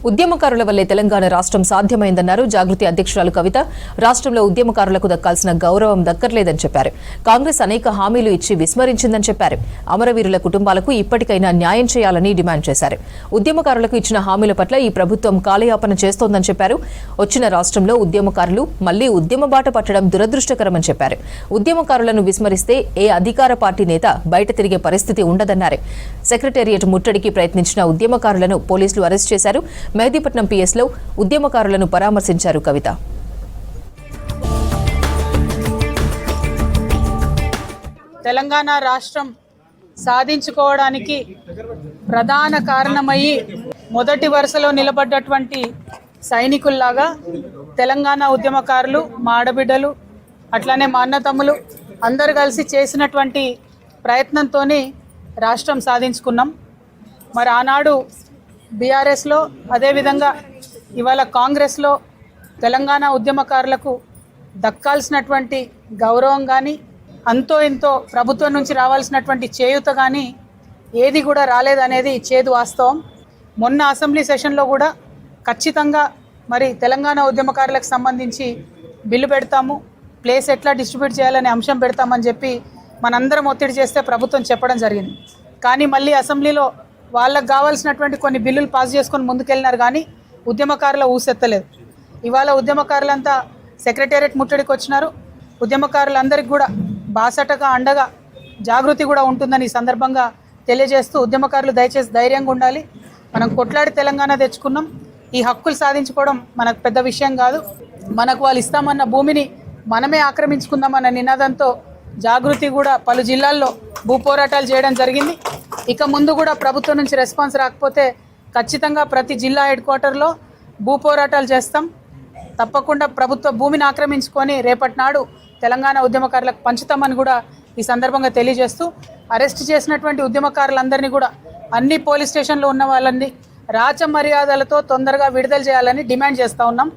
ఉద్యమకారుల వల్లే తెలంగాణ రాష్ట్రం సాధ్యమైందన్నారు జాగృతి అధ్యక్షురాలు కవిత. రాష్ట్రంలో ఉద్యమకారులకు దక్కాల్సిన గౌరవం దక్కర్లేదని చెప్పారు. కాంగ్రెస్ అనేక హామీలు ఇచ్చి విస్మరించిందని చెప్పారు. అమరవీరుల కుటుంబాలకు ఇప్పటికైనా న్యాయం చేయాలని డిమాండ్ చేశారు. ఉద్యమకారులకు ఇచ్చిన హామీల పట్ల ఈ ప్రభుత్వం కాలయాపన చేస్తోందని చెప్పారు. వచ్చిన రాష్ట్రంలో ఉద్యమకారులు మళ్లీ ఉద్యమ బాట పట్టడం దురదృష్టకరమని చెప్పారు. ఉద్యమకారులను విస్మరిస్తే ఏ అధికార పార్టీ నేత బయట తిరిగే పరిస్థితి ఉండదన్నారు. సెక్రటేరియట్ ముట్టడికి ప్రయత్నించిన ఉద్యమకారులను పోలీసులు అరెస్ట్ చేశారు. మెహదీపట్నం పిఎస్లో ఉద్యమకారులను పరామర్శించారు కవిత. తెలంగాణ రాష్ట్రం సాధించుకోవడానికి ప్రధాన కారణమయ్యి మొదటి వరుసలో నిలబడ్డటువంటి సైనికుల్లాగా తెలంగాణ ఉద్యమకారులు, మా ఆడబిడ్డలు, అట్లానే మా అన్నతమ్ములు అందరు కలిసి చేసినటువంటి ప్రయత్నంతోనే రాష్ట్రం సాధించుకున్నాం. మరి ఆనాడు బీఆర్ఎస్లో, అదేవిధంగా ఇవాళ కాంగ్రెస్లో తెలంగాణ ఉద్యమకారులకు దక్కాల్సినటువంటి గౌరవం కానీ, అంతో ఇంతో ప్రభుత్వం నుంచి రావాల్సినటువంటి చేయూత కానీ ఏది కూడా రాలేదనేది చేదు వాస్తవం. మొన్న అసెంబ్లీ సెషన్లో కూడా ఖచ్చితంగా మరి తెలంగాణ ఉద్యమకారులకు సంబంధించి బిల్లు పెడతాము, ప్లేస్ ఎట్లా డిస్ట్రిబ్యూట్ చేయాలనే అంశం పెడతామని చెప్పి మనందరం ఒత్తిడి చేస్తే ప్రభుత్వం చెప్పడం జరిగింది. కానీ మళ్ళీ అసెంబ్లీలో వాళ్ళకు కావాల్సినటువంటి కొన్ని బిల్లులు పాస్ చేసుకొని ముందుకెళ్ళినారు, కానీ ఉద్యమకారుల ఊసెత్తలేదు. ఇవాళ ఉద్యమకారులంతా సెక్రటేరియట్ ముట్టడికి వచ్చినారు. ఉద్యమకారులందరికీ కూడా బాసటగా అండగా జాగృతి కూడా ఉంటుందని ఈ సందర్భంగా తెలియజేస్తూ, ఉద్యమకారులు దయచేసి ధైర్యంగా ఉండాలి. మనం కొట్లాడి తెలంగాణ తెచ్చుకున్నాం. ఈ హక్కులు సాధించుకోవడం మనకు పెద్ద విషయం కాదు. మనకు వాళ్ళు ఇస్తామన్న భూమిని మనమే ఆక్రమించుకుందామన్న నినాదంతో జాగృతి కూడా పలు జిల్లాల్లో భూ పోరాటాలు చేయడం జరిగింది. ఇక ముందు కూడా ప్రభుత్వం నుంచి రెస్పాన్స్ రాకపోతే ఖచ్చితంగా ప్రతి జిల్లా హెడ్ క్వార్టర్లో భూ పోరాటాలు చేస్తాం. తప్పకుండా ప్రభుత్వ భూమిని ఆక్రమించుకొని రేపటి నాడు తెలంగాణ ఉద్యమకారులకు పంచుతామని కూడా ఈ సందర్భంగా తెలియజేస్తూ, అరెస్ట్ చేసినటువంటి ఉద్యమకారులందరినీ కూడా అన్ని పోలీస్ స్టేషన్లో ఉన్న వాళ్ళని రాచ మర్యాదలతో తొందరగా విడుదల చేయాలని డిమాండ్ చేస్తూ ఉన్నాం.